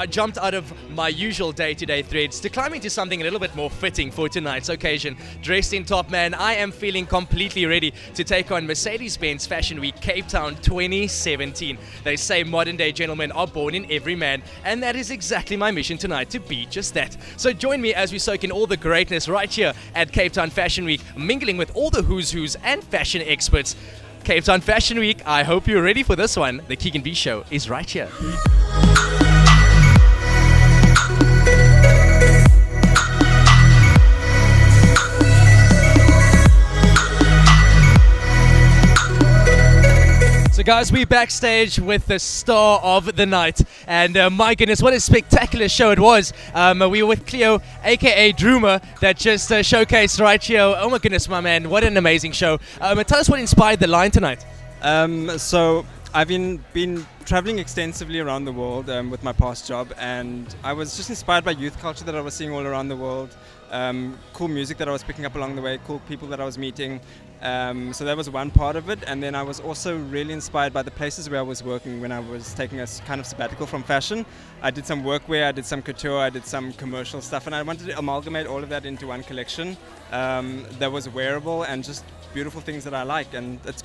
jumped out of my usual day-to-day threads to climb into something a little bit more fitting for tonight's occasion. Dressed in top, man, I am feeling completely ready to take on Mercedes-Benz Fashion Week Cape Town 2017. They say modern-day gentlemen are born in every man, and that is exactly my mission tonight, to be just that. So join me as we soak in all the greatness right here at Cape Town Fashion Week, mingling with all the who's who's and fashion experts. Cape Town Fashion Week, I hope you're ready for this one. The KeeganB Show is right here. So guys, we're backstage with the star of the night, and my goodness, what a spectacular show it was. We were with Cleo, aka Droomer, that just showcased right here. Oh my goodness, my man, what an amazing show. Tell us what inspired the line tonight. So I've been traveling extensively around the world with my past job, and I was just inspired by youth culture that I was seeing all around the world. Cool music that I was picking up along the way, cool people that I was meeting. So that was one part of it, and then I was also really inspired by the places where I was working when I was taking a kind of sabbatical from fashion. I did some workwear, I did some couture, I did some commercial stuff, and I wanted to amalgamate all of that into one collection that was wearable and just beautiful things that I like, and it's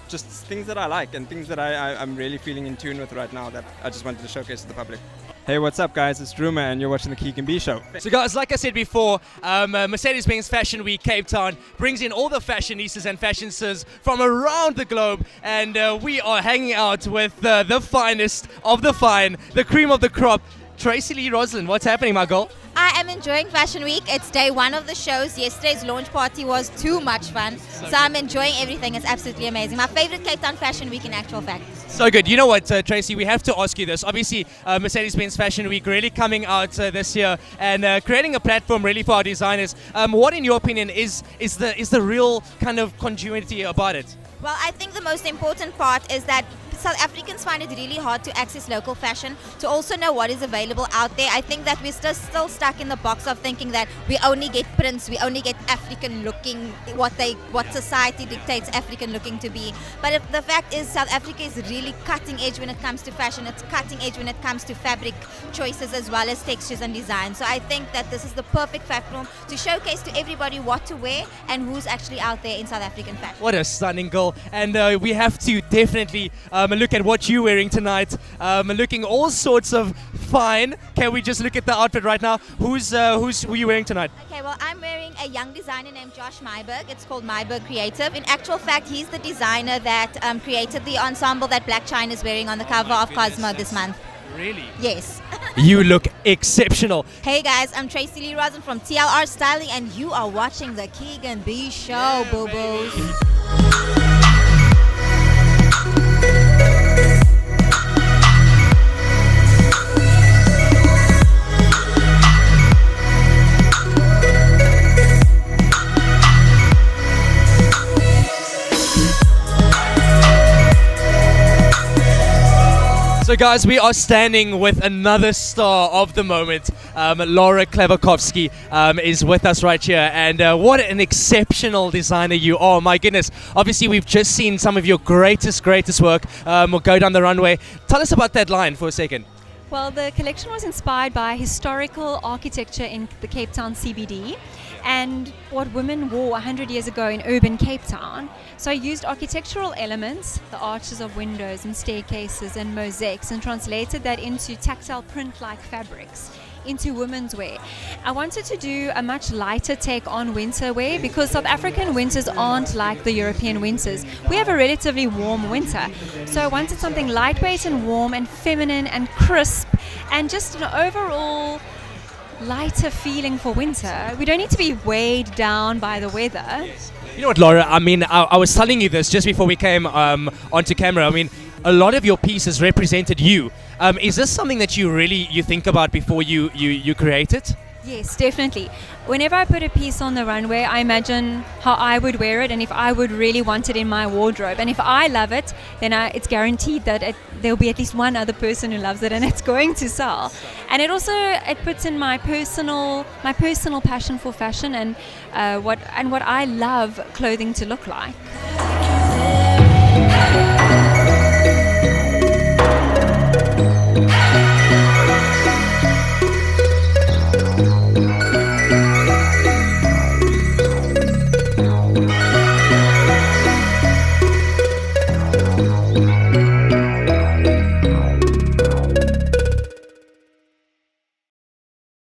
just things that I like and things that I'm really feeling in tune with right now that I just wanted to showcase to the public. Hey, what's up guys, it's Droomer and you're watching the KeeganB Show. So guys, like I said before, Mercedes-Benz Fashion Week Cape Town brings in all the fashionistas and fashionistas from around the globe, and we are hanging out with the finest of the fine, the cream of the crop, Tracy Lee Rosslind. What's happening, my girl? I am enjoying Fashion Week. It's day one of the shows. Yesterday's launch party was too much fun. So I'm enjoying everything. It's absolutely amazing. My favorite Cape Town Fashion Week in actual fact. So good. You know what, Tracy, we have to ask you this. Obviously, Mercedes-Benz Fashion Week really coming out this year and creating a platform really for our designers. What, in your opinion, is the real kind of continuity about it? Well, I think the most important part is that South Africans find it really hard to access local fashion, to also know what is available out there. I think that we're still stuck in the box of thinking that we only get prints, we only get African looking, what society dictates African looking to be. But if the fact is, South Africa is really cutting edge when it comes to fashion. It's cutting edge when it comes to fabric choices as well as textures and design. So I think that this is the perfect platform to showcase to everybody what to wear and who's actually out there in South African fashion. What a stunning girl. And we have to definitely look at what you're wearing tonight. Looking all sorts of fine. Can we just look at the outfit right now? Who are you wearing tonight? Okay, well, I'm wearing a young designer named Josh Myberg. It's called Myberg Creative. In actual fact, he's the designer that created the ensemble that Black China is wearing on the cover of Cosmo this month. Really? Yes. You look exceptional. Hey guys, I'm Tracy Lee Rosen from TLR Styling, and you are watching the KeeganB Show, yeah, boo-boos. So guys, we are standing with another star of the moment. Laura Klawikowski is with us right here, and what an exceptional designer you are. My goodness, obviously we've just seen some of your greatest work. We'll go down the runway. Tell us about that line for a second. Well, the collection was inspired by historical architecture in the Cape Town CBD and what women wore 100 years ago in urban Cape Town. So I used architectural elements, the arches of windows and staircases and mosaics, and translated that into tactile print-like fabrics into women's wear. I wanted to do a much lighter take on winter wear because South African winters aren't like the European winters. We have a relatively warm winter. So I wanted something lightweight and warm and feminine and crisp and just an overall lighter feeling for winter. We don't need to be weighed down by the weather. You know what, Laura, I mean, I was telling you this just before we came onto camera. I mean, a lot of your pieces represented you. Is this something that you think about before you create it? Yes, definitely. Whenever I put a piece on the runway, I imagine how I would wear it and if I would really want it in my wardrobe. And if I love it, then it's guaranteed that there'll be at least one other person who loves it and it's going to sell. And it puts in my personal passion for fashion and what I love clothing to look like.